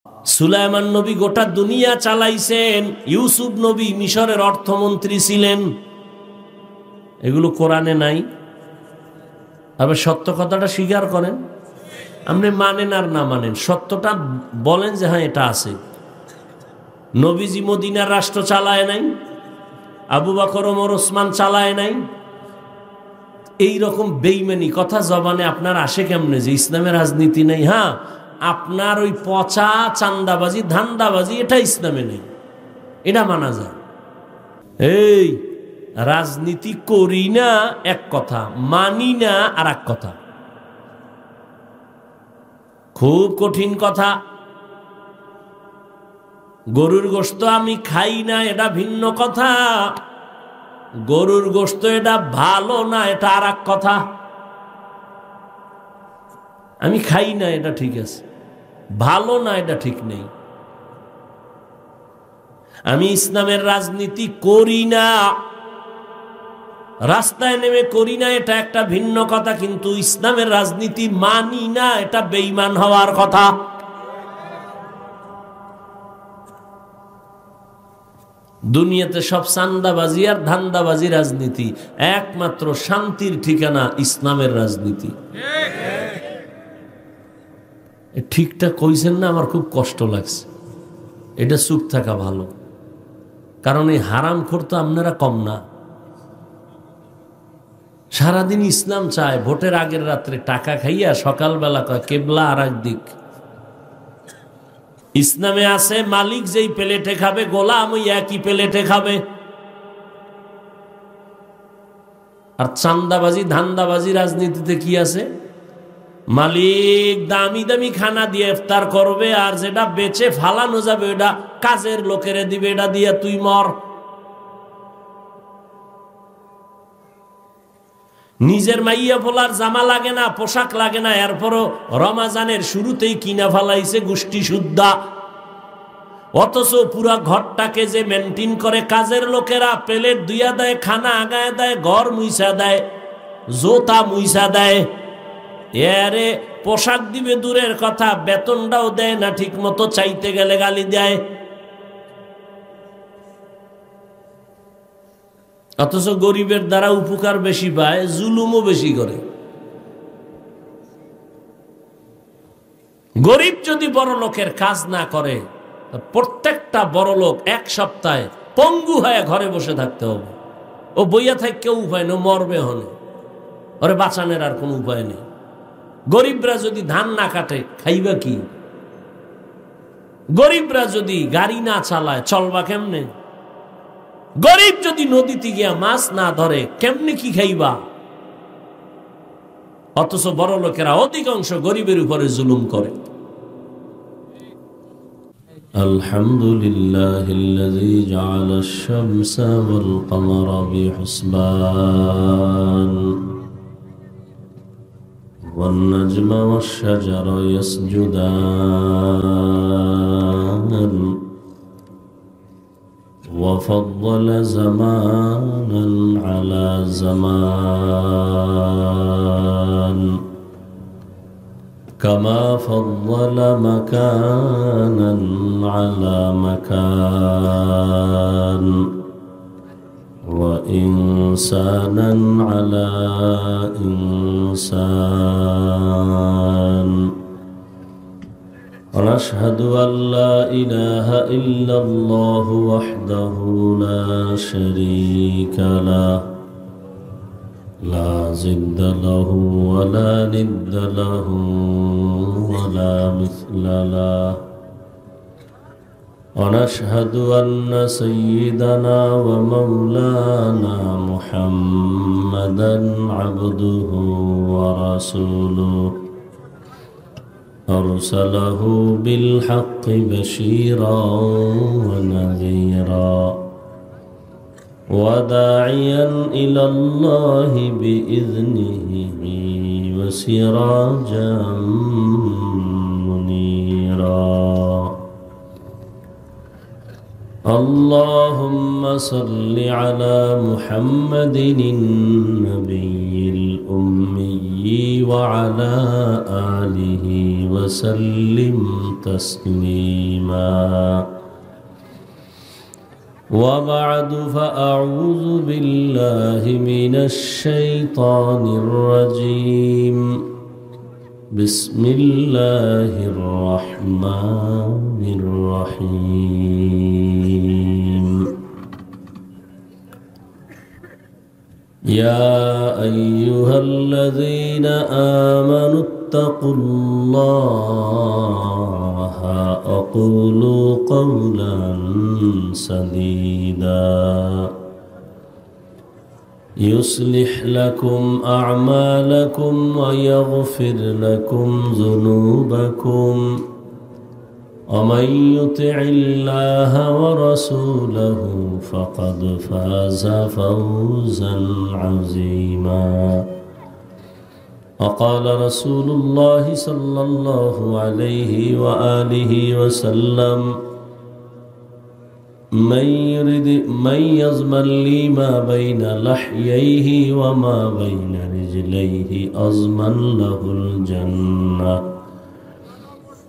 সুলাইমান নবী গোটা দুনিয়া চালাইছেন, ইউসুফ নবী মিশরের অর্থমন্ত্রী ছিলেন। এগুলো কোরআনে নাই। আবার সত্য কথাটা স্বীকার করেন, আপনি মানেন আর না মানেন, সত্যটা বলেন যে হ্যাঁ এটা আছে। নবীজি মদিনার রাষ্ট্র চালায় নাই, আবু বকর ওমর ওসমান চালায় নাই। এই রকম বেইমানি কথা জবানে আপনার আসে কেমনে যে ইসলামের রাজনীতি নেই? হ্যাঁ, আপনার ওই পচা চান্দাবাজি ধান্দাবাজি এটা ইসলামে নেই, এটা মানা যায়। এই রাজনীতি করি না এক কথা, মানি না আর এক কথা, খুব কঠিন কথা। গরুর গোশত আমি খাই না এটা ভিন্ন কথা, গরুর গোশত এটা ভালো না এটা আর এক কথা। আমি খাই না এটা ঠিক আছে, ভালো না এটা ঠিক নেই। আমি ইসলামের রাজনীতি করি না, রাস্তায় নেমে করি না, এটা একটা ভিন্ন কথা, কিন্তু ইসলামের রাজনীতি মানি না এটা বেঈমান হওয়ার কথা। দুনিয়াতে সব চান্দাবাজি আর ধান্দাবাজি রাজনীতি, একমাত্র শান্তির ঠিকানা ইসলামের রাজনীতি। ঠিকঠাক কইছেন না? আমার খুব কষ্ট লাগছে, এটা চুপ থাকা ভালো, কারণ এই হারামখোর তো আপনারা কম না। সারাদিন ইসলাম চায়, ভোটের আগের রাত্রে টাকা খাইয়া সকালবেলা কয় কেবলা আর এক দিক। ইসলামে আছে মালিক যেই প্লেটে খাবে গোলাম ওই একই প্লেটে খাবে। আর চান্দাবাজি ধান্দাবাজি রাজনীতিতে কি আছে? মালিক দামি দামি খানা দিয়ে ইফতার করবে, আর যেটা বেচে ফালানো যাবে ওটা কাজের লোকেরে দিবে, এটা দিয়ে তুই মর। নিজের মাইয়া ফোলার জামা লাগে না, পোশাক লাগে না, এরপরও রমাজানের শুরুতেই কিনা ফেলাইছে গোষ্ঠী শুদ্ধা। অথচ পুরা ঘরটাকে যে মেনটেন করে কাজের লোকেরা, প্লেট ধুইয়া দেয়, খানা আগায় দেয়, ঘর মুইসা দেয়, জোতা মুইসা দেয়, এরে পোশাক দিবে দূরের কথা, বেতনটাও দেয় না ঠিক মতো, চাইতে গেলে গালি দেয়। অথচ গরিবের দ্বারা উপকার বেশি পায়, জুলুমও বেশি করে। গরিব যদি বড় লোকের কাজ না করে, প্রত্যেকটা বড় লোক এক সপ্তাহে পঙ্গু হয়ে ঘরে বসে থাকতে হবে। ও বইয়া থাকে কেউ উপায় নেই, মরবে হলে, ওরে বাঁচানোর আর কোনো উপায় নেই। গরিবরা যদি ধান না কাটে খাইবা কি? গরিবরা যদি গাড়ি না চালায় চলবা কেমনে? গরিব যদি নদীতে গিয়া মাছ না ধরে কেমনে কি খাইবা? অথচ বড় লোকেরা অধিকাংশ গরিবের উপরে জুলুম করে। আলহামদুলিল্লাহিল্লাযী জাআলাশ শামসা ওয়াল কমারা বিহুসবান ওয়ান নাজমা ওয়াশ শাজারা ইয়াসজুদান وفضل زمانا على زمان كما فضل مكانا على مكان وإنسانا على إنسان ونشهد أن لا إله إلا الله وحده لا شريك له لا ضد له ولا ند له ولا مثل له ونشهد أن سيدنا ومولانا محمدا عبده ورسوله أرسله بالحق بشيرا ونذيرا وداعيا إلى الله بإذنه وسراجا منيرا اللهم صل على محمد النبي الأمي وعلى آله وسلم تسليما وبعد فأعوذ بالله من الشيطان الرجيم بسم الله الرحمن الرحيم يا أيها الذين آمنوا اتقوا الله وقولوا قولا سديدا يصلح لكم أعمالكم ويغفر لكم ذنوبكم ومن يطع الله ورسوله فقد فاز فوزا عظيما وقال رسول الله صلى الله عليه وآله وسلم من يضمن لي ما بين لحييه وما بين رجليه أضمن له الجنة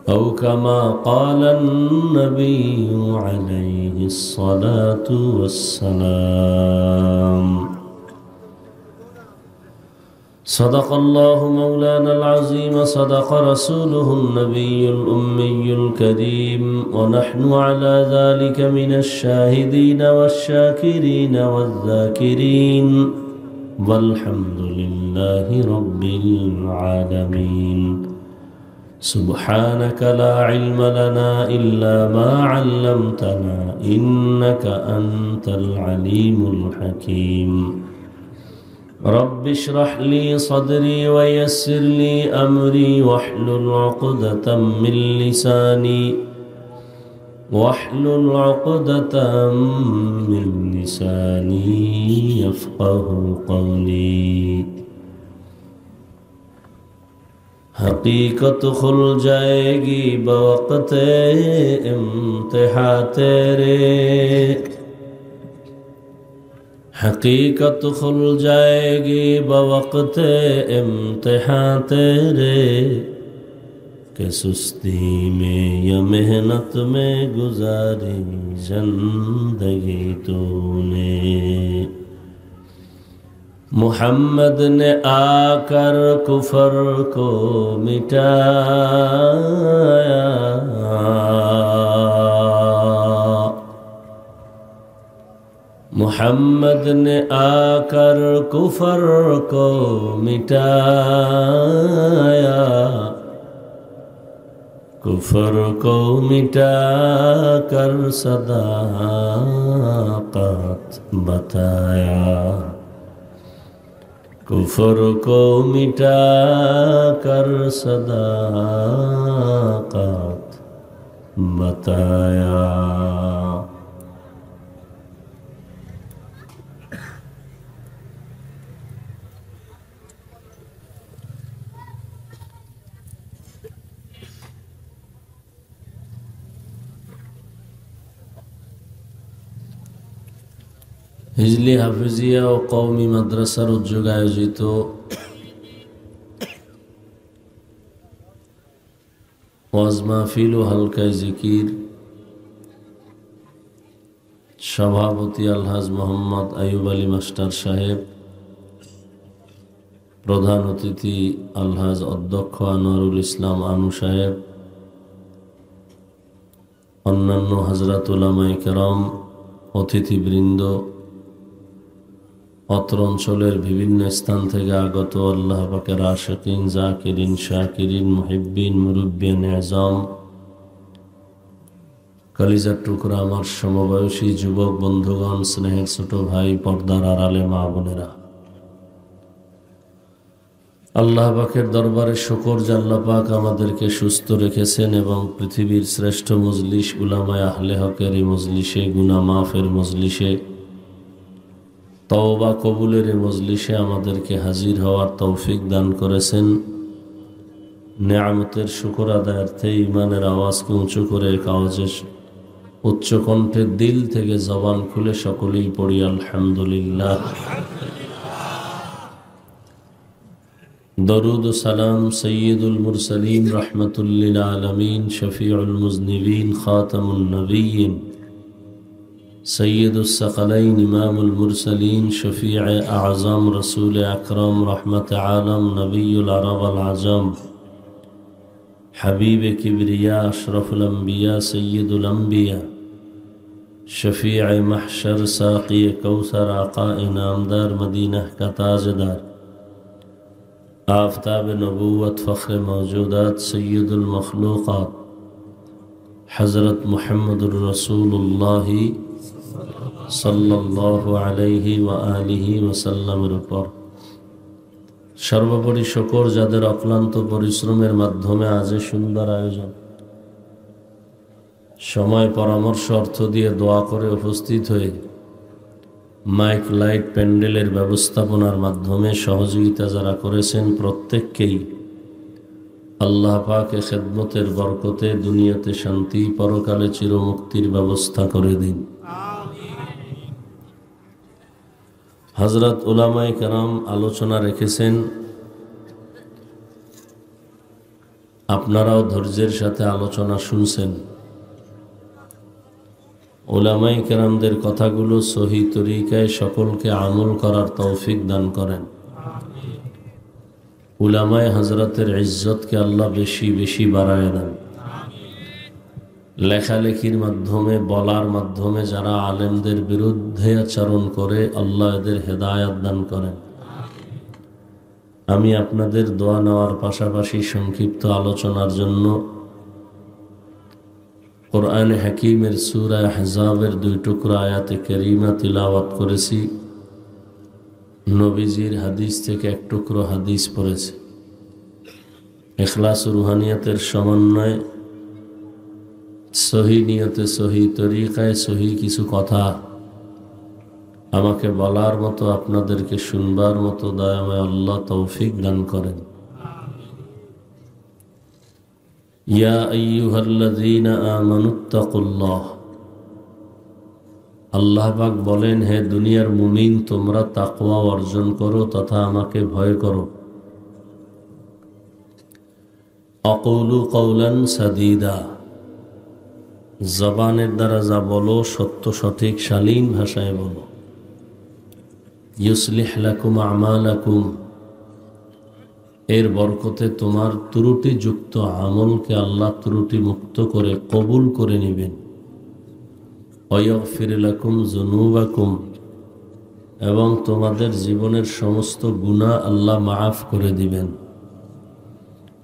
أو كما قال النبي عليه الصلاة والسلام صدق الله مولانا العظيم صدق رسوله النبي الأمي الكريم ونحن على ذلك من الشاهدين والشاكرين والذاكرين والحمد لله رب العالمين سبحانك لا علم لنا إلا ما علمتنا إنك أنت العليم الحكيم رب اشرح لي صدري ويسر لي أمري واحلل عقدة من لساني يفقه قولي حقیقت کھل جائے گی بوقت امتحان تیرے حقیقت کھل جائے گی بوقت امتحان تیرے کہ سستی میں یا محنت میں گزاری زندگی تو نے محمد نے آ کر کفر کو مٹایا محمد نے آ کر کفر کو مٹایا کفر کو مٹا کر صداقت بتایا کفر کو مٹا کر صداقت بتایا হিজলি হাফিজিয়া ও কওমি মাদ্রাসার উদ্যোগে আয়োজিত ওয়াজ মাহফিল ও হালকায় জিকির সভাপতি আলহাজ মোহাম্মদ আইয়ুব আলী মাস্টার সাহেব, প্রধান অতিথি আলহাজ অধ্যক্ষ আনোয়ারুল ইসলাম আনু সাহেব, অন্যান্য হযরত উলামায়ে কেরাম, অতিথিবৃন্দ, অত্র অঞ্চলের বিভিন্ন স্থান থেকে আগত আল্লাহ পাকের আশিকিন, জাকিরিন, শাকিরিন, মুহিব্বিন, মুরব্বিয়ান আযম, কলিজার টুকরা আমার সমবয়সী যুবক বন্ধুগণ, স্নেহের ছোট ভাই, পর্দার আড়ালে মা বোনেরা, আল্লাহ পাকের দরবারে শুকর যে আল্লাহ পাক আমাদেরকে সুস্থ রেখেছেন এবং পৃথিবীর শ্রেষ্ঠ মজলিস উলামায়ে আহলে হকের এই মজলিসে, গুনাহ মাফের মজলিসে, তওবা কবুলের মজলিসে আমাদেরকে হাজির হওয়ার তৌফিক দান করেছেন। নেয়ামতের শুকর আদায়ার্থে ইমানের আওয়াজকে উঁচু করে আওয়াজে উচ্চ কণ্ঠে দিল থেকে জবান খুলে সকলেই পড়ি আলহামদুলিল্লাহ। दरूद सलाम सय्यदुल मुरसलीन रहमतुल लिल आलमीन शफीउल मुज़निबीन खातमुन नबिय्यीन सय्यदुस सकलैन इमामुल मुरसलीन शफीअ आज़म रसूल अकरम रहमत आलम नबियुल अरब वल अजम हबीब किबरिया अशरफुल अंबिया सय्यदुल अंबिया शफीअ महशर साक़ी कौसर आका इनामदार मदीना का ताजदार आफ़ताब नबूवत फ़ख्र मौजूदात सय्यदुल मखलूक़ात हज़रत मुहम्मदुर रसूलुल्लाह सल्लल्लाहु अलैहि व आलिहि वसल्लमेर উপর সর্বোপরি শুকর যাদের অক্লান্ত পরিশ্রমের মাধ্যমে আজ সুন্দর আয়োজন সময় পরামর্শ অর্থ দিয়ে দোয়া করে উপস্থিত হয়ে মাইক লাইট প্যান্ডেলের ব্যবস্থাপনার মাধ্যমে সহযোগিতা যারা করেছেন প্রত্যেককেই আল্লাহ পাকে খেদমতের বরকতে দুনিয়াতে শান্তি পরকালে চিরমুক্তির ব্যবস্থা করে দিন। হযরত উলামায়ে কেরাম আলোচনা রেখেছেন, আপনারাও ধৈর্যের সাথে আলোচনা শুনছেন। উলামায়ে কেরামদের কথাগুলো সহি তরিকায় সকলকে আমল করার তৌফিক দান করেন। উলামায়ে হযরতের ইজ্জতকে আল্লাহ বেশি বেশি বাড়ায় দেন। লেখালেখির মাধ্যমে বলার মাধ্যমে যারা আলেমদের বিরুদ্ধে আচরণ করে আল্লাহ এদের হেদায়েত দান করেন। আমি আপনাদের দোয়া নেওয়ার পাশাপাশি সংক্ষিপ্ত আলোচনার জন্য কোরআনে হাকিমের সূরা আহজাবের 2 টুকরা আয়াতে কারিমা তিলাওয়াত করেছি। নবীজির হাদিস থেকে 1 টুকরো হাদিস পড়েছি। ইখলাস ও রুহানিয়াতের সমন্বয়ে সহি নিয়তে সহি তরিকায় সহি কিছু কথা আমাকে বলার মতো আপনাদেরকে শুনবার মতো দয়াময় আল্লাহ তৌফিক দান করেন। ইয়া আইয়ুহাল্লাযীনা আমানুত্তাকুল্লাহ, আল্লাহ পাক বলেন, হে দুনিয়ার মুমিন তোমরা তাকওয়া অর্জন করো তথা আমাকে ভয় করো। আকুলু কওলান সাদীদা, জবানের দ্বারা যা বলো সত্য সঠিক শালীন ভাষায় বলো। ইউসলিহ লাকুম আমালাকুম, এর বরকতে তোমার ত্রুটিযুক্ত আমলকে আল্লাহ ত্রুটি মুক্ত করে কবুল করে নেবেন। ওয়াগফির লাকুম যুনুবাকুম, এবং তোমাদের জীবনের সমস্ত গুনাহ আল্লাহ মাফ করে দিবেন।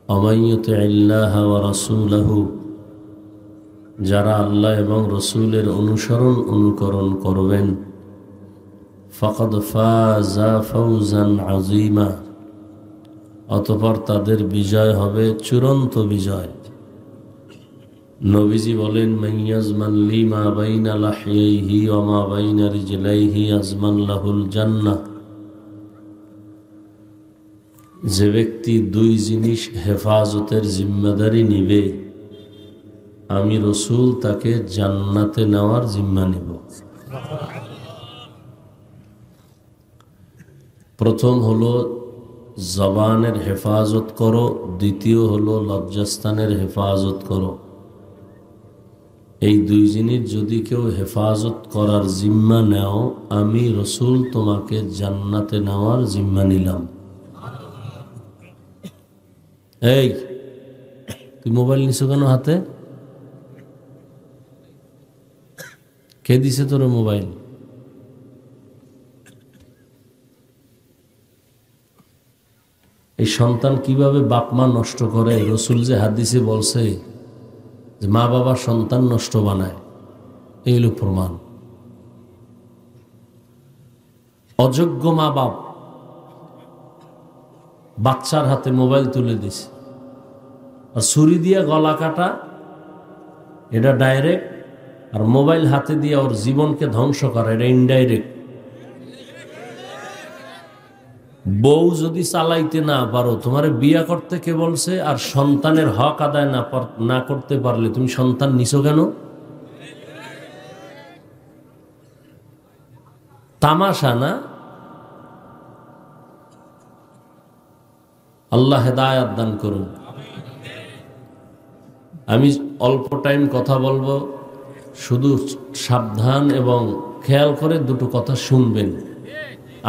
ওয়ামাইয়ুতিল্লাহ ওয়া রাসূলাহু, যারা আল্লাহ এবং রসুলের অনুকরণ করবেন, ফাকাদ ফাযা ফাওজান আযীমা, অতঃপর তাদের বিজয় হবে চূড়ান্ত বিজয়। নবীজি বলেন, মাইয়াজমান লি মা বাইনা লাহইহি ওয়া মা বাইনা রিজলাইহি আজমান লাহুল জান্নাহ, যে ব্যক্তি 2 জিনিস হেফাজতের জিম্মাদারি নিবে আমি রসুল তাকে জান্নাতে নেওয়ার জিম্মা নিব। প্রথম হলো জবানের হেফাজত করো, দ্বিতীয় হলো লজ্জাস্থানের হেফাজত করো। এই 2 জিনিস যদি কেউ হেফাজত করার জিম্মা নেও আমি রসুল তোমাকে জান্নাতে নেওয়ার জিম্মা নিলাম। এই তুই মোবাইল নিছো কেন হাতে? কে দিছে তোর মোবাইল? এই সন্তান কিভাবে বাপ মা নষ্ট করে? রসুল যে হাদিসে বলছে যে মা বাবা সন্তান নষ্ট বানায়, এই হলো প্রমাণ। অযোগ্য মা বাপ বাচ্চার হাতে মোবাইল তুলে দিছে, আর ছুরি দিয়ে গলা কাটা এটা ডাইরেক্ট, আর মোবাইল হাতে দিয়ে ওর জীবনকে ধ্বংস করা এটা ইনডাইরেক্ট। বউ যদি চালাইতে না পারো তোমারে বিয়া করতে কে বলছে? আর সন্তানের হক আদায় না করতে পারলে তুমি সন্তান নিছো কেন? তামাশা না? আল্লাহ হেদায়াত দান করুন। আমি অল্প টাইম কথা বলবো, শুধু সাবধান এবং খেয়াল করে দুটো কথা শুনবেন।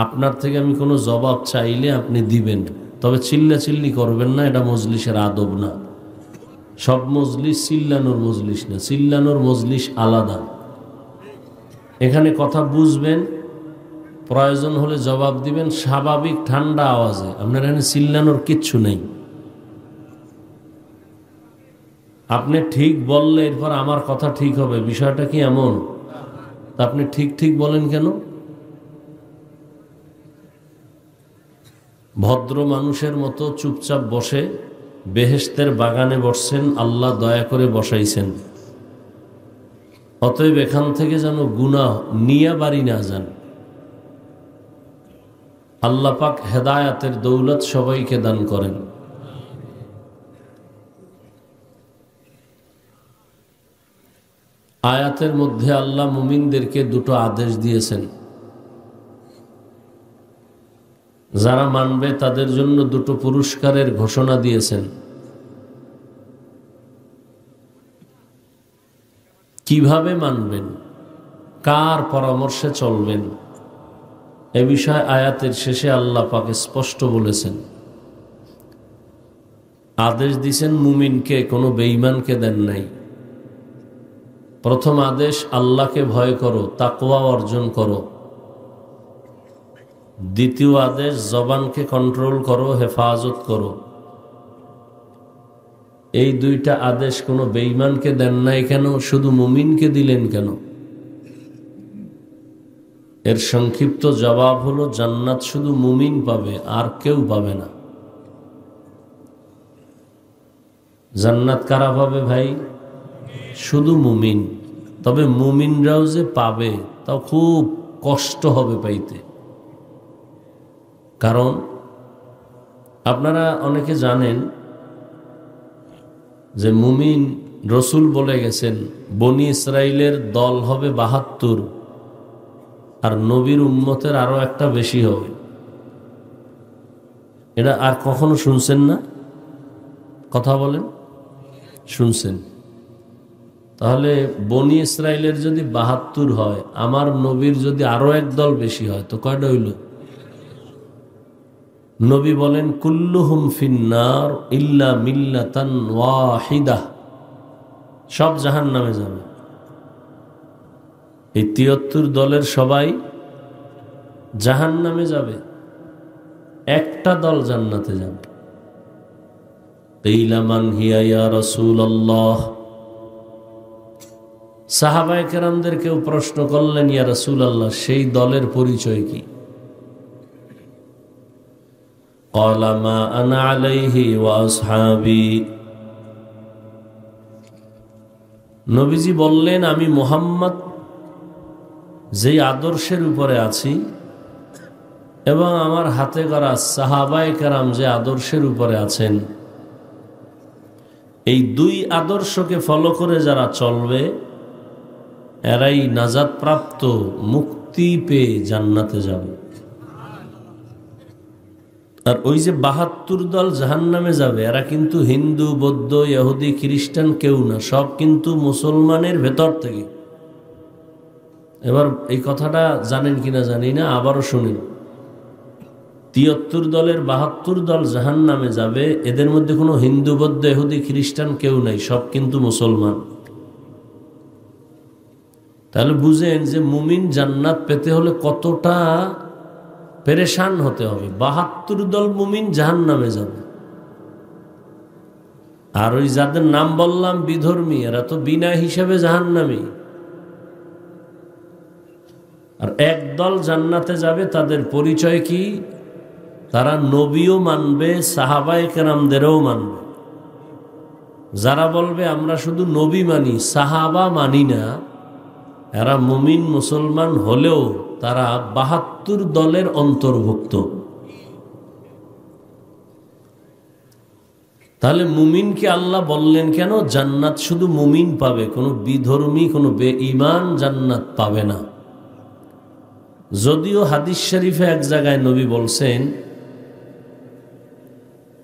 আপনার থেকে আমি কোনো জবাব চাইলে আপনি দিবেন, তবে চিল্লাচিল্লি করবেন না, এটা মজলিসের আদব না। সব মজলিস চিল্লানোর মজলিস না, চিল্লানোর মজলিস আলাদা। এখানে কথা বুঝবেন, প্রয়োজন হলে জবাব দিবেন স্বাভাবিক ঠান্ডা আওয়াজে। আপনার এখানে চিল্লানোর কিচ্ছু নেই। আপনি ঠিক বললে এরপর আমার কথা ঠিক হবে, বিষয়টা কি এমন? তা আপনি ঠিক ঠিক বলেন কেন? ভদ্র মানুষের মতো চুপচাপ বসে বেহেশতের বাগানে বসছেন, আল্লাহ দয়া করে বসাইছেন। অতএব এখান থেকে যেন গুনাহ নিয়ে বাড়ি না যান। আল্লাহ পাক হেদায়াতের দৌলত সবাইকে দান করেন। আয়াতের মধ্যে আল্লাহ মুমিনদেরকে দুটো আদেশ দিয়েছেন। যারা মানবে তাদের জন্য দুটো পুরস্কারের ঘোষণা দিয়েছেন। কিভাবে মানবেন, কার পরামর্শে চলবেন, এ বিষয়ে আয়াতের শেষে আল্লাহ পাক স্পষ্ট বলেছেন। আদেশ দিয়েছেন মুমিনকে, কোনো বেঈমানকে দেন নাই। প্রথম আদেশ, আল্লাহকে ভয় করো, তাকওয়া অর্জন করো। দ্বিতীয় আদেশ, জবানকে কন্ট্রোল করো, হেফাজত করো। এই দুইটা আদেশ কোনো বেঈমানকে দেন নাই কেন, শুধু মুমিনকে দিলেন কেন? এর সংক্ষিপ্ত জবাব হলো, জান্নাত শুধু মুমিন পাবে, আর কেউ পাবে না। জান্নাত কারা পাবে ভাই? শুধু মুমিন। তবে মুমিনরাও যে পাবে তাও খুব কষ্ট হবে পাইতে। কারণ আপনারা অনেকে জানেন যে মুমিন, রসুল বলে গেছেন বনি ইসরাইলের দল হবে ৭২, আর নবীর উম্মতের আরো একটা বেশি হবে। এটা আর কখনো শুনছেন না? কথা বলেন, শুনছেন? তাহলে বনি ইসরাইলের যদি ৭২ হয়, আমার নবীর যদি আরো এক দল বেশি হয়, তো কয়টা হইল? নবী বলেন কুল্লুহুম ফিন্নার ইল্লা মিল্লাতান ওয়াহিদা, সব জাহান্নামে যাবে। এই ৭৩ দলের সবাই জাহান্নামে যাবে, একটা দল জান্নাতে যাবে। কিলা মান হিয়া ইয়া রাসূলুল্লাহ, সাহাবায়ে কেরামদের কেউ প্রশ্ন করলেন, ইয়া রাসূলুল্লাহ সেই দলের পরিচয় কি? ক্বালা মা আনা আলাইহি ওয়া আসহাবী, নবীজি বললেন আমি মুহাম্মদ যেই আদর্শের উপরে আছি এবং আমার হাতে করা সাহাবায়ে কেরাম যে আদর্শের উপরে আছেন, এই দুই আদর্শকে ফলো করে যারা চলবে এরাই নাজাত প্রাপ্ত, মুক্তি পেয়ে জান্নাতে যাবে। আর ওই যে ৭২ দল জাহান্নামে যাবে, এরা কিন্তু হিন্দু, বৌদ্ধ, ইহুদি, খ্রিস্টান কেউ না, সব কিন্তু মুসলমানের ভেতর থেকে। এবার এই কথাটা জানেন কিনা জানি না, আবারও শুনেন। ৭৩ দলের ৭২ দল জাহান্নামে যাবে, এদের মধ্যে কোনো হিন্দু, বৌদ্ধ, ইহুদি, খ্রিস্টান কেউ নাই, সব কিন্তু মুসলমান। তাহলে বুঝেন যে মুমিন জান্নাত পেতে হলে কতটা পেরেশান হতে হবে। ৭২ দল মুমিন জাহান্নামে যাবে, আর ওই যাদের নাম বললাম বিধর্মী, এরা তো বিনা হিসাবে জাহান্নামী। আর এক দল জান্নাতে যাবে, তাদের পরিচয় কি? তারা নবীও মানবে, সাহাবায়ে কেরামদেরও মানবে। যারা বলবে আমরা শুধু নবী মানি, সাহাবা মানি না, এরা মুমিন মুসলমান হলেও তারা ৭২ দলের অন্তর্ভুক্ত। তাহলে মুমিনকে আল্লাহ বললেন কেন জান্নাত শুধু মুমিন পাবে, কোনো বিধর্মী, কোনো বেঈমান জান্নাত পাবে না। যদিও হাদিস শরীফে এক জায়গায় নবী বলছেন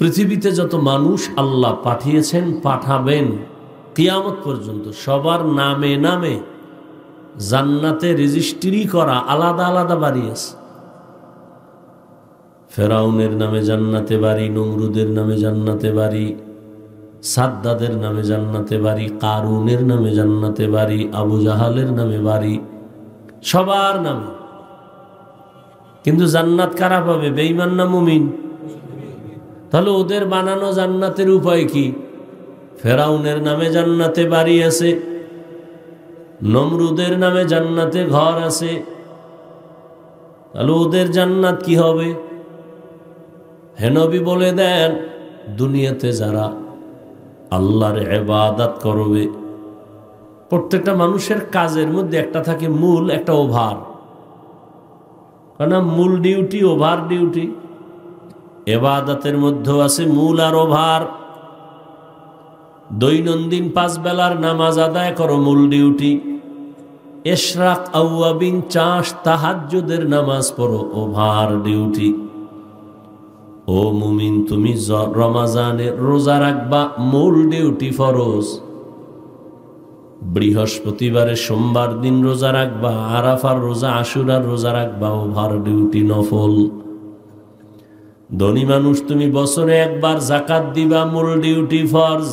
পৃথিবীতে যত মানুষ আল্লাহ পাঠিয়েছেন, পাঠাবেন কিয়ামত পর্যন্ত, সবার নামে নামে জান্নাতে রেজিস্ট্রি করা আলাদা আলাদা বাড়ি আছে। ফেরাউনের নামে জান্নাতে বাড়ি, নমরুদের নামে জান্নাতে বাড়ি, সাদ্দাদের নামে জান্নাতে বাড়ি, কারুনের নামে জান্নাতে বাড়ি, আবু জাহালের নামে বাড়ি, সবার নামে। কিন্তু জান্নাত কারা পাবে? বেঈমান না মুমিন? তাহলে ওদের বানানো জান্নাতের উপায় কি? ফেরাউনের নামে জান্নাতে বাড়ি আছে, নমরুদের নামে জান্নাতে ঘর আছে, তাহলে ওদের জান্নাত কি হবে? হে নবী বলে দেন, দুনিয়াতে যারা আল্লাহর ইবাদত করবে, প্রত্যেকটা মানুষের কাজের মধ্যে একটা থাকে মূল, একটা ওভার। কারণ মূল ডিউটি, ওভার ডিউটি। ইবাদতের মধ্যে আছে মূল আর ওভার। দৈনন্দিন 5 বেলার নামাজ আদায় করো, মূল ডিউটি। ইশরাক, আওয়াবিন, চাষ, তাহাজ্জুদের নামাজ পড়ো, ওভার ডিউটি। ও মুমিন, তুমি রমাজানে রোজা রাখবা, মূল ডিউটি, ফরজ। বৃহস্পতিবারে সোমবার দিন রোজা রাখবা, আরাফার রোজা, আশুরার রোজা রাখবা, ওভার ডিউটি, নফল। ধনী মানুষ, তুমি বছরে একবার যাকাত দিবা, মূল ডিউটি, ফরজ।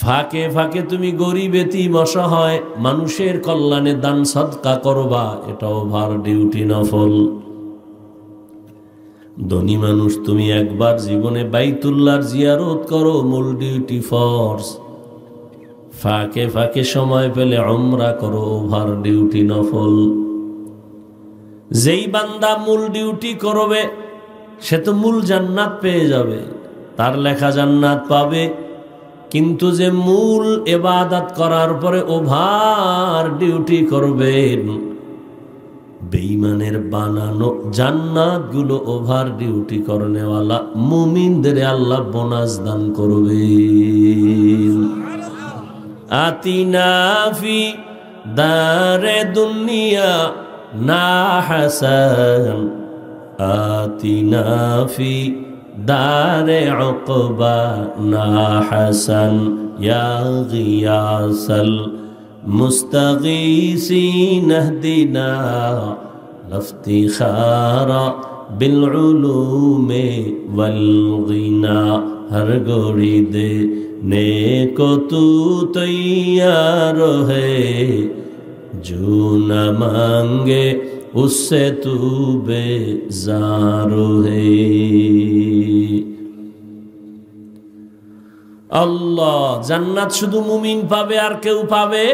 ফাঁকে ফাঁকে তুমি গরিব, এতিম, অসহায় মানুষের কল্যাণে দান সদকা করবা, এটা ওভার ডিউটি, নফল। ধনী মানুষ, তুমি একবার জীবনে বাইতুল্লাহর জিয়ারত করো, মূল ডিউটি, ফরজ। ফাঁকে ফাঁকে সময় পেলে উমরা করো, ওভার ডিউটি, নফল। যেই বান্দা মূল ডিউটি করবে সে তো মূল জান্নাত পেয়ে যাবে, তার লেখা জান্নাত পাবে। কিন্তু যে মূল ইবাদত করার পরে ওভার ডিউটি করবেন, বেঈমানের বানানো জান্নাতগুলো ওভার ডিউটি করনেওয়ালা মুমিনদের আল্লাহ বোনাস দান করবেন। আতিনা ফি দারে দুনিয়া না হাসান, আতিনা ফি দারে উকবা না হাসান, ইয়া গিয়াসাল মুস্তাগীসিন ইহদিনা ইফতিখারা বিল উলুমে ওয়াল গিনা। हर गोड़ी दे नेको तू तैयार है, जो न मांगे उससे तू बेजार है। আল্লাহ জান্নাত শুধু মুমিন পাবে, আর কেউ পাবে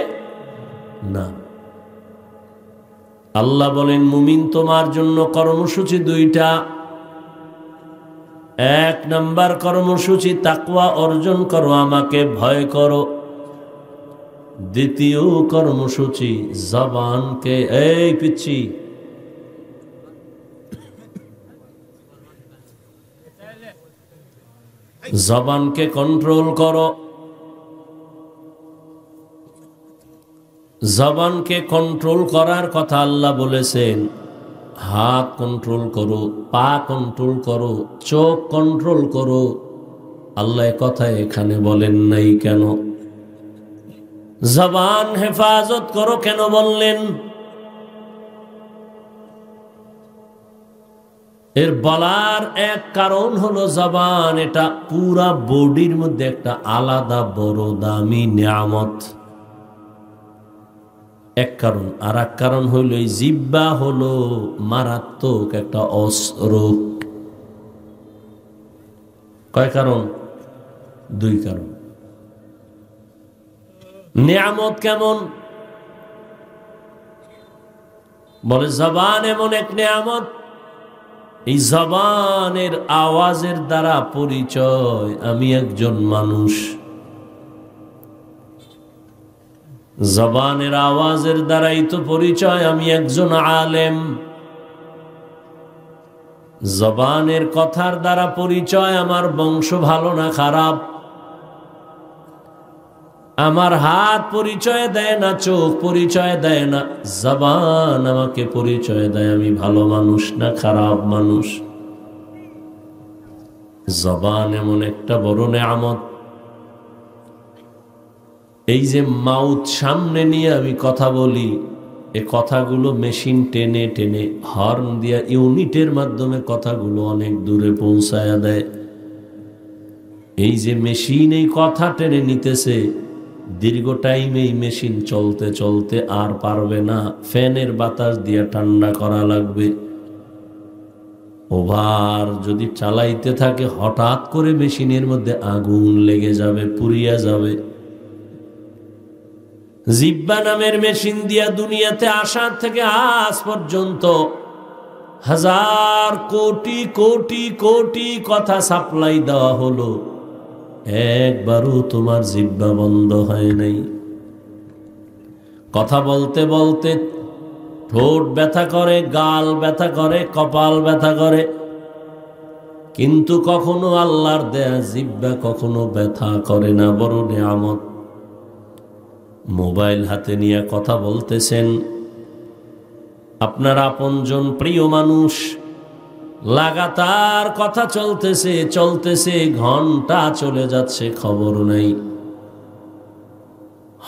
না। আল্লাহ বলেন, মুমিন তোমার জন্য কর্মসূচি 2টা। 1 নাম্বার কর্মসূচি, তাকওয়া অর্জন করো, আমাকে ভয় করো। দ্বিতীয় কর্মসূচি, জবানকে, এই পিচ্ছি, জবানকে কন্ট্রোল করো। জবানকে কন্ট্রোল করার কথা আল্লাহ বলেছেন। হাত কন্ট্রোল করো, পা কন্ট্রোল করো, চোখ কন্ট্রোল করো। আল্লাহ কথা এখানে বলেন নাই কেন? জবান হেফাজত করো কেন বললেন? এর বলার এক কারণ হলো, জবান এটা পুরা বডির মধ্যে একটা আলাদা বড় দামি নিয়ামত, এক কারণ। আর এক কারণ হইল, এই জিহ্বা হলো মারাত্মক একটা অস্ত্র। কয় কারণ? 2 কারণ। নিয়ামত কেমন? বলে জবান এমন এক নিয়ামত, এই জবানের আওয়াজের দ্বারা পরিচয় আমি একজন মানুষ। জবানের আওয়াজের দ্বারাই তো পরিচয় আমি একজন আলেম। জবানের কথার দ্বারা পরিচয় আমার বংশ ভালো না খারাপ। আমার হাত পরিচয় দেয় না, চোখ পরিচয় দেয় না, জবান আমাকে পরিচয় দেয় আমি ভালো মানুষ না খারাপ মানুষ। জবান এমন একটা বড় নেয়ামত, এই যে মাউথ সামনে নিয়ে আমি কথা বলি, এ কথাগুলো মেশিন টেনে টেনে হর্ন দিয়া ইউনিটের মাধ্যমে কথাগুলো অনেক দূরে পৌঁছায়া দেয়। এই যে মেশিন এই কথা টেনে নিতেছে, দীর্ঘ টাইম এই মেশিন চলতে চলতে আর পারবে না, ফ্যানের বাতাস দিয়ে ঠান্ডা করা লাগবে। ওভার যদি চালাইতে থাকে হঠাৎ করে মেশিনের মধ্যে আগুন লেগে যাবে, পুড়িয়া যাবে। জিহ্বা নামের মেশিন দিয়া দুনিয়াতে আসার থেকে আজ পর্যন্ত হাজার কোটি কোটি কোটি কথা সাপ্লাই দেওয়া হলো, একবারও তোমার জিহ্বা বন্ধ হয় নাই। কথা বলতে বলতে ঠোঁট ব্যথা করে, গাল ব্যথা করে, কপাল ব্যথা করে, কিন্তু কখনো আল্লাহর দেয়া জিহ্বা কখনো ব্যথা করে না। বড় নিয়ামত। মোবাইল হাতে নিয়ে কথা বলতেছেন, আপনার আপনজন প্রিয় মানুষ, লাগাতার কথা চলতেছে চলতেছে, ঘন্টা চলে যাচ্ছে, খবর নাই।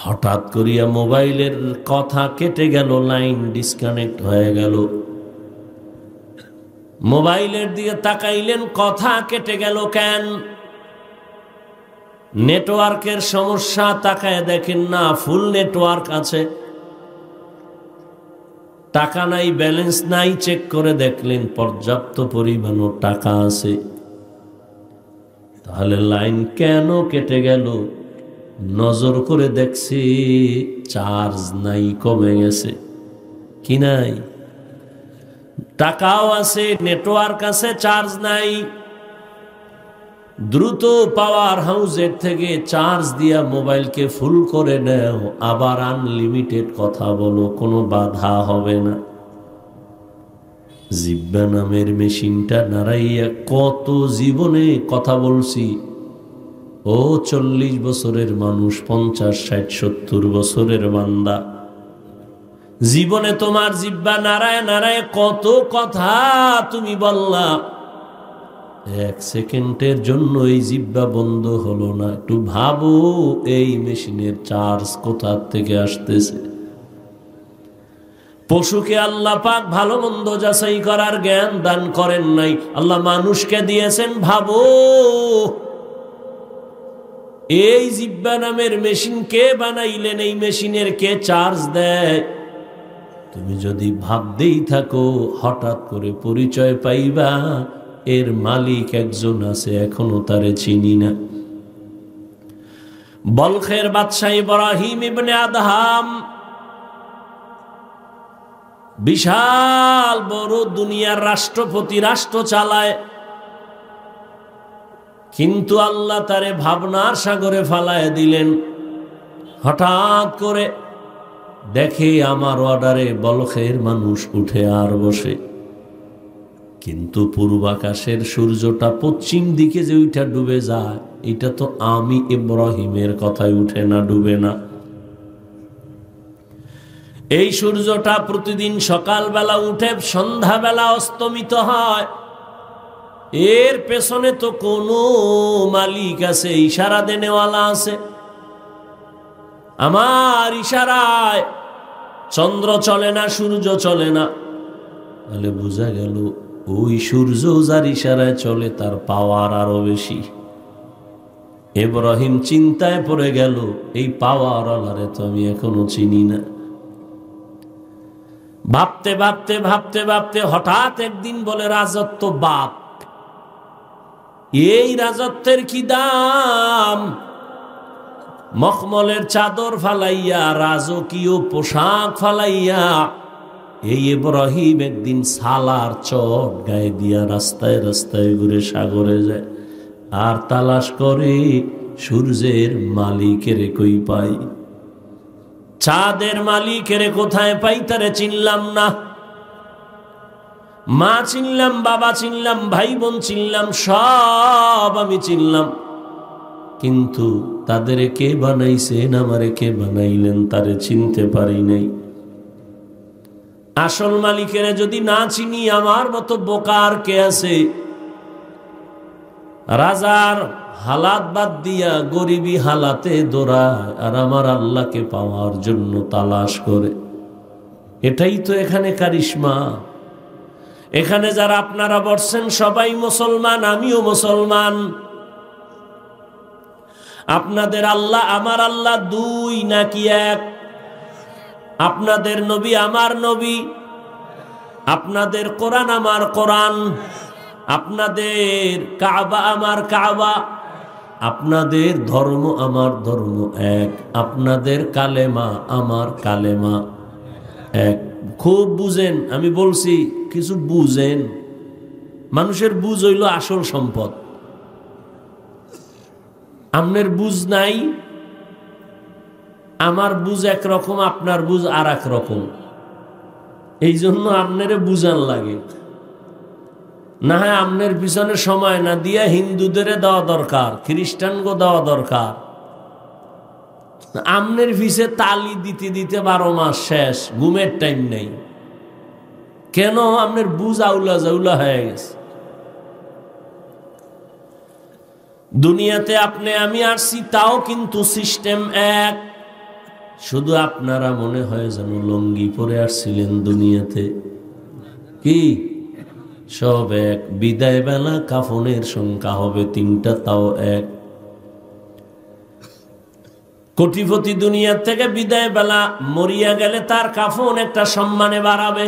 হঠাৎ করিয়া মোবাইলের কথা কেটে গেল, লাইন ডিসকানেক্ট হয়ে গেল। মোবাইলের দিকে তাকাইলেন, কথা কেটে গেল কেন? নেটওয়ার্কের সমস্যা। তাকায় দেখেন না ফুল নেটওয়ার্ক আছে, টাকা নাই, ব্যালেন্স নাই, চেক করে দেখলেন পর্যাপ্ত পরিমাণও টাকা আছে। তাহলে লাইন কেন কেটে গেল? নজর করে দেখছি চার্জ নাই, কমে গেছে। কি নাই? টাকাও আছে, নেটওয়ার্ক আছে, চার্জ নাই। দ্রুত পাওয়ার হাউসের থেকে চার্জ দিয়া মোবাইলকে ফুল করে নাও, আবার আনলিমিটেড কথা বলো, কোনো বাধা হবে না। জিহ্বা নামের মেশিনটা নাড়াইয়া কত জীবনে কথা বলছি। ও 40 বছরের মানুষ, 50, 60, 70 বছরের বান্দা, জীবনে তোমার জিহ্বা নাড়ায় নাড়ায় কত কথা তুমি বললা, এক সেকেন্ডের জন্য এই জিহ্বা বন্ধ হলো না। একটু ভাবো এই মেশিনের চার্জ কোথা থেকে আসতেছে। পশুকে আল্লাহ পাক ভালো মন্দ যাচাই করার জ্ঞান দান করেন নাই, আল্লাহ মানুষকে দিয়েছেন। ভাবো এই জিহ্বা নামের মেশিন কে বানাইলেন, এই মেশিনের কে চার্জ দেয়? তুমি যদি ভাবতেই থাকো, হঠাৎ করে পরিচয় পাইবা এর মালিক একজন আছে, এখনো তারে চিনি না। বলখের বাদশাহ ইব্রাহিম ইবনে আদহাম বিশাল বড় দুনিয়ার রাষ্ট্রপতি, রাষ্ট্র চালায়, কিন্তু আল্লাহ তারে ভাবনার সাগরে ফালায় দিলেন। হঠাৎ করে দেখে আমার অর্ডারে বলখের মানুষ উঠে আর বসে, কিন্তু পূর্বাকাশের সূর্যটা পশ্চিম দিকে যে ওইটা ডুবে যায়, এটা তো আমি ইব্রাহিমের কথায় উঠে না, ডুবে না। এই সূর্যটা প্রতিদিন সকালবেলা উঠে সন্ধ্যাবেলা অস্তমিত হয়। এর পেছনে তো কোনো মালিক আছে, ইশারা দেনেওয়ালা আছে। আমার ইশারায় চন্দ্র চলে না, সূর্য চলে না। তাহলে বোঝা গেল ওই সূর্য যার ইশারায় চলে তার পাওয়ার আরো বেশি। ইব্রাহিম চিন্তায় পড়ে গেল, এই পাওয়ার আলারে তো আমি এখনো চিনি না। ভাবতে ভাবতে ভাবতে ভাবতে হঠাৎ একদিন বলে, রাজত্ব বাপ, এই রাজত্বের কি দাম? মখমলের চাদর ফালাইয়া, রাজকীয় পোশাক ফালাইয়া এই ইব্রাহিম একদিন সালার চট গায়ে দিয়া রাস্তায় রাস্তায় ঘুরে সাগরে যায়, আর তালাশ করে সূর্যের মালিকের কই পাই, চাঁদের মালিকের কোথায় পাই, তারে চিনলাম না। মা চিনলাম, বাবা চিনলাম, ভাই বোন চিনলাম, সব আমি চিনলাম, কিন্তু তাদের কে বানাইছেন, আমারে কে বানাইলেন তারে চিনতে পারি নাই। আসল মালিকের যদি না চিনি, আমার মতো বোকার কে আছে? রাজার হালাত বাদ দিয়া গরিবী হালাতে দৌড়ায় আর আমার আল্লাহকে পাওয়ার জন্য তালাশ করে। এটাই তো এখানে কারিশমা। এখানে যারা আপনারা বসছেন সবাই মুসলমান, আমিও মুসলমান। আপনাদের আল্লাহ আমার আল্লাহ দুই নাকি এক? আপনাদের নবী আমার নবী, আপনাদের কোরআন আমার কোরআন, আপনাদের কাবা আমার কাবা, আপনাদের ধর্ম আমার ধর্ম এক, আপনাদের কালেমা আমার কালেমা এক। খুব বুঝেন, আমি বলছি কিছু বুঝেন। মানুষের বুঝ হইল আসল সম্পদ। আপনার বুঝ নাই, আমার বুঝ একরকম, আপনার বুঝ আর এক রকম। এই জন্য আপনারে বুঝান লাগে। না হয় আপনার পিছনে সময় না দিয়া হিন্দুদের দেওয়া দরকার, খ্রিস্টানকে দেওয়া দরকার। আপনার পিছে তালি দিতে দিতে 12 মাস শেষ, ঘুমের টাইম নেই। কেন? আপনার বুঝ আউলা জাউলা হয়ে গেছে। দুনিয়াতে আপনি আমি আসছি, তাও কিন্তু সিস্টেম এক। শুধু আপনারা মনে হয় যেন লঙ্গি পরে আসছিলেন দুনিয়াতে। কি সব এক। বিদায় বেলা কাফনের সংখ্যা হবে 3টা, তাও এক। কোটিপতি দুনিয়ার থেকে বিদায় বেলা মরিয়া গেলে তার কাফন একটা সম্মানে বাড়াবে।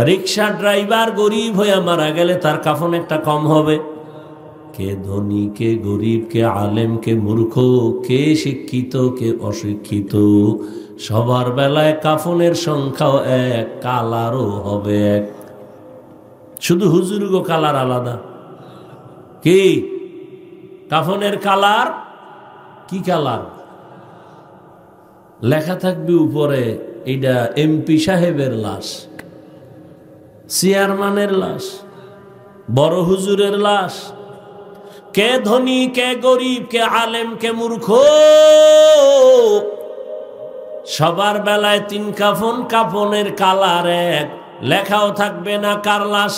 রিক্সা ড্রাইভার গরিব হয়ে মারা গেলে তার কাফন একটা কম হবে। কে ধনী, কে গরিব, কে আলেম, কে মূর্খ, কে শিক্ষিত, কে অশিক্ষিত, সবার বেলায় কাফনের সংখ্যাও এক, কালারও হবে এক। শুধু হুজুরগো কালার আলাদা। কি কাফনের কালার? কি কালার? লেখা থাকবে উপরে, এইটা এমপি সাহেবের লাশ, চেয়ারম্যানের লাশ, বড় হুজুরের লাশ। কে ধনী, কে গরিব, কে আলেম, কে মূর্খ, সবার বেলায় 3 কাফন, কাফনের কালার এক, লেখাও থাকবে না কার লাশ।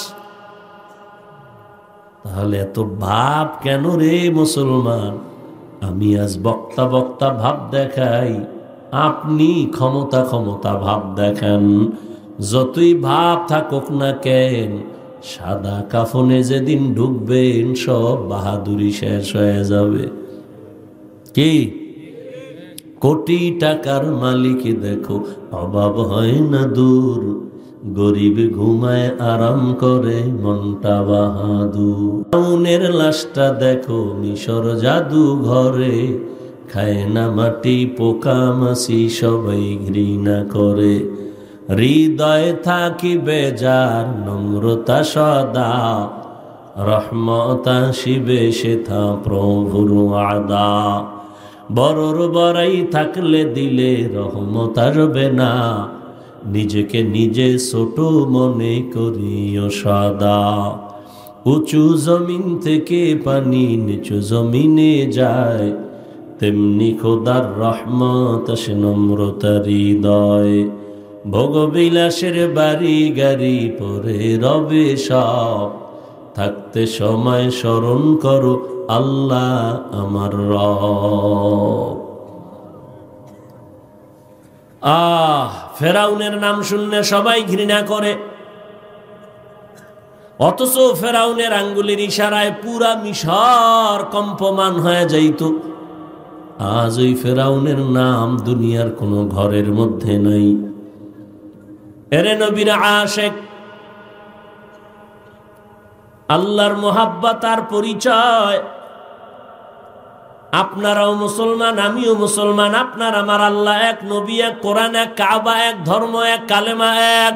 তাহলে এত ভাব কেন রে মুসলমান? আমি আজ বক্তা বক্তা ভাব দেখাই, আপনি ক্ষমতা ক্ষমতা ভাব দেখান। যতই ভাব থাকুক না কেন, সাদা কাফনে যেদিন ঢুকবেন সব বাহাদুরি শেষ হয়ে যাবে। কি কোটি টাকার মালিক দেখো, অভাব হয় না দূর, গরিব ঘুমায় আরাম করে মনটা বাহাদুর। ফেরাউনের লাশটা দেখো মিশর জাদু ঘরে, খায় না মাটি পোকা মাছি সবাই ঘৃণা করে। হৃদয়ে থাকিবে যার নম্রতা সদা, রহমত আসিবে সেথা প্রভুর আদা। বড়র বড়াই থাকলে দিলে রহমত আসবে না, নিজেকে নিজে ছোট মনে করিও সদা। উঁচু জমিন থেকে পানি নিচু জমিনে যায়, তেমনি খোদার রহমত আসে নম্রতার হৃদয়। ভোগবিলাসের বাড়ি গাড়ি পরে রবে সব, থাকতে সময় স্মরণ করো আল্লাহ আমার রব। ফেরাউনের নাম শুনলে সবাই ঘৃণা করে, অথচ ফেরাউনের আঙ্গুলের ইশারায় পুরা মিশর কম্পমান হয়ে যাইত। আজ ওই ফেরাউনের নাম দুনিয়ার কোনো ঘরের মধ্যে নাই। এরে নবীর আশেক, আল্লাহর মোহাব্বত আর পরিচয়। আপনারাও মুসলমান, আমিও মুসলমান। আপনার আমার আল্লাহ এক, নবী এক, কোরআন এক, কাবা এক, ধর্ম এক, কালেমা এক।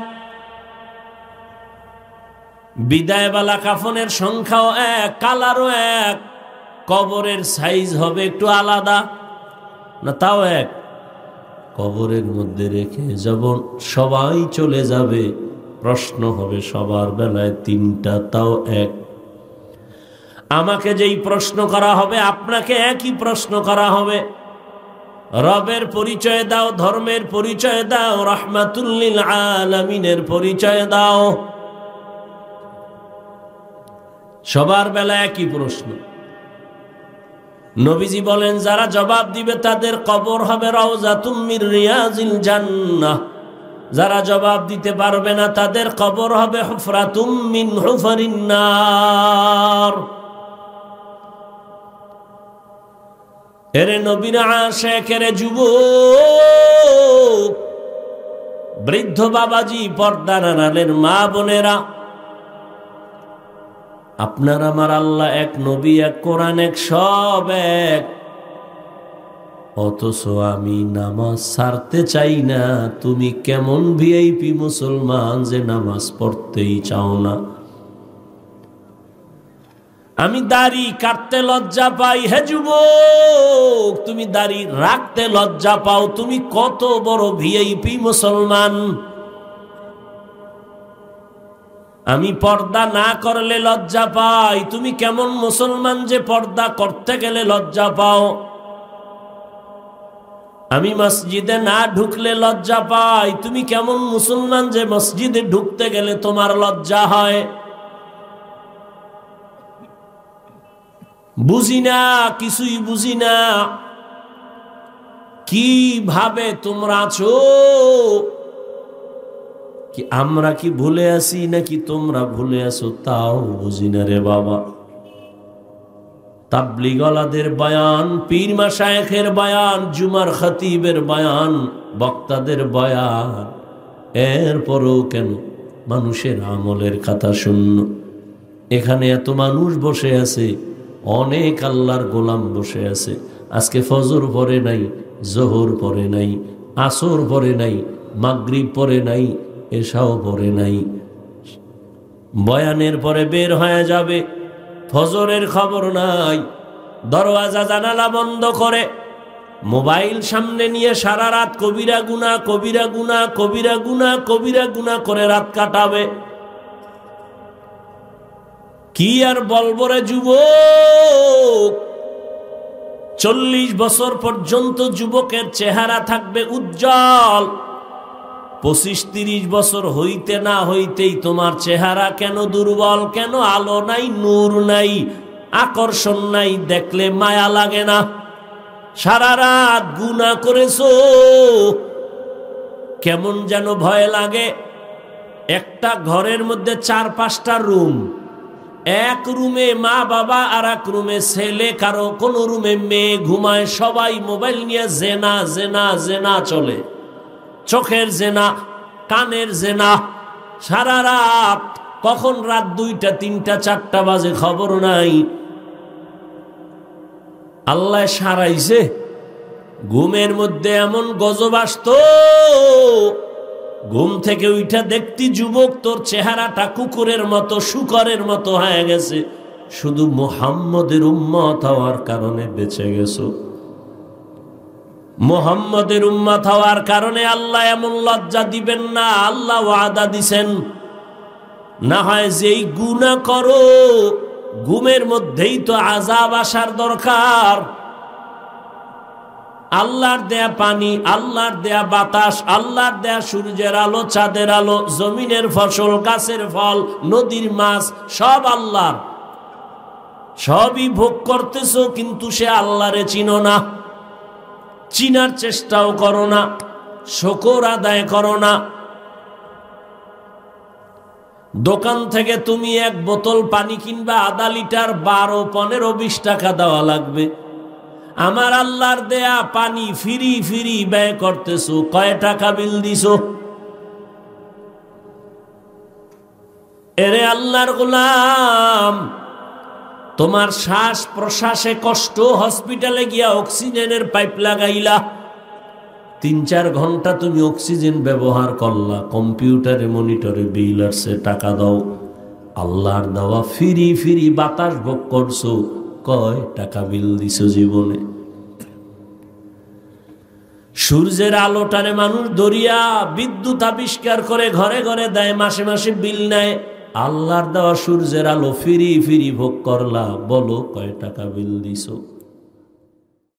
বিদায়বেলা কাফনের সংখ্যাও এক, কালারও এক। কবরের সাইজ হবে একটু আলাদা, না তাও এক। কবরের মধ্যে রেখে যখন সবাই চলে যাবে, প্রশ্ন হবে সবার বেলায় 3টা, তাও এক। আমাকে যেই প্রশ্ন করা হবে, আপনাকে একই প্রশ্ন করা হবে। রবের পরিচয় দাও, ধর্মের পরিচয় দাও, রাহমাতুল লিল আলামিনের পরিচয় দাও। সবার বেলা একই প্রশ্ন। নবীজি বলেন, যারা জবাব দিবে তাদের কবর হবে রাউযাতুম মির রিয়াজিল জান্নাহ। যারা জবাব দিতে পারবে না তাদের কবর হবে হুফরাতুম মিন হুফারিন নার। এরে নবীর আশিক, এরে যুবক, বৃদ্ধ বাবাজি, পর্দার আড়ালের মা বোনেরা, আপনার আমার আল্লাহ এক, নবী এক, কোরআন এক, সব এক। অথচ আমি নামাজ ছাড়তে চাই না। তুমি কেমন ভিআইপি মুসলমান যে নামাজ পড়তেই চাও না? আমি দাড়ি কাটতে লজ্জা পাই। হে যুবক, তুমি দাড়ি রাখতে লজ্জা পাও, তুমি কত বড় ভিআইপি মুসলমান। আমি পর্দা না করলে লজ্জা পাই, তুমি কেমন মুসলমান যে পর্দা করতে গেলে লজ্জা পাও। আমি মসজিদে না ঢুকলে লজ্জা পাই, তুমি কেমন মুসলমান যে মসজিদে ঢুকতে গেলে তোমার লজ্জা হয়। বুঝি না, কিছুই বুঝি না কিভাবে তোমরা আছো। কি আমরা কি ভুলে আছি নাকি তোমরা ভুলে আছো তাও বুঝি না রে বাবা। তাবলীগওয়ালাদের বয়ান, পীর মাশায়েখের বয়ান, জুমার খতিবের বয়ান, বক্তাদের বয়ান, এরপরও কেন মানুষের আমলের কথা শূন্য। এখানে এত মানুষ বসে আছে, অনেক আল্লাহর গোলাম বসে আছে। আজকে ফজর পড়ে নাই, জোহর পড়ে নাই, আসর পড়ে নাই, মাগরিব পড়ে নাই, এশাও পড়ে নাই। বয়ানের পরে বের হয়ে যাবে, ফজরের খবর নাই। দরওয়াজা জানালা বন্ধ করে মোবাইল সামনে নিয়ে সারা রাত কবিরা গুনাহ, কবিরা গুনাহ, কবিরা গুনাহ, কবিরা গুনাহ করে রাত কাটাবে। কি আর বলবো রে যুবক, 40 বছর পর্যন্ত যুবকের চেহারা থাকবে উজ্জ্বল। 25-30 বছর হইতে না হইতেই তোমার চেহারা কেন দুর্বল, কেন আলো নাই, নূর নাই, আকর্ষণ নাই, দেখলে মায়া লাগে না। সারা রাত গুনাহ করেছো, কেমন যেন ভয় লাগে। একটা ঘরের মধ্যে 4-5টা রুম, এক রুমে মা বাবা, আর এক রুমে ছেলে, কারো কোন রুমে মেয়ে ঘুমায়, সবাই মোবাইল নিয়ে জেনা জেনা জেনা চলে। চোখের জেনা, কানের জেনা, সারা রাত। কখন রাত 2টা 3টা 4টা বাজে খবর নাই। আল্লাহ সারাইছে। ঘুমের মধ্যে এমন গজব আসতো, ঘুম থেকে উঠা দেখতি যুবক তোর চেহারাটা কুকুরের মতো, শুকরের মতো হয়ে গেছে। শুধু মুহাম্মদের উম্মত হওয়ার কারণে বেঁচে গেছো। মুহাম্মদের উম্মত হওয়ার কারণে আল্লাহ এমন লজ্জা দিবেন না। আল্লাহ ওয়াদা দিছেন, না হয় যেই গুনাহ করো ঘুমের মধ্যেই তো আযাব আসার দরকার। আল্লাহর দেয়া পানি, আল্লাহর দেয়া বাতাস, আল্লাহর দেয়া সূর্যের আলো, চাঁদের আলো, জমিনের ফসল, গাছের ফল, নদীর মাছ, সব আল্লাহর। সবই ভোগ করতেছো, কিন্তু সে আল্লাহরে চিনো না, চিনার চেষ্টাও করো না, শুকর আদায় করো না। দোকান থেকে তুমি 1 বোতল পানি কিনবা, আধা লিটার 12-15-20 টাকা দেওয়া লাগবে। আমার আল্লাহর দেয়া পানি ফ্রি ফ্রি ব্যয় করতেছো, কয় টাকা বিল দিছো? এরে আল্লাহর গোলাম, তোমার শ্বাস প্রশ্বাসে কষ্ট, হসপিটালে গিয়া অক্সিজেনের পাইপ লাগাইলা, 3-4 ঘন্টা তুমি অক্সিজেন ব্যবহার করলা, কম্পিউটারে মনিটরে বিল আসছে, টাকা দাও। আল্লাহর দেওয়া ফ্রি ফ্রি বাতাস ভোগ করছো, কয় টাকা বিল দিছো জীবনে? সূর্যের আলোটারে মানুষ দরিয়া বিদ্যুৎ আবিষ্কার করে ঘরে ঘরে দেয়, মাসে মাসে বিল নেয়। আল্লাহর দেওয়া সূর্যের আলো ফ্রি ফ্রি ভোগ করলা, বলো কয় টাকা বিল দিছো?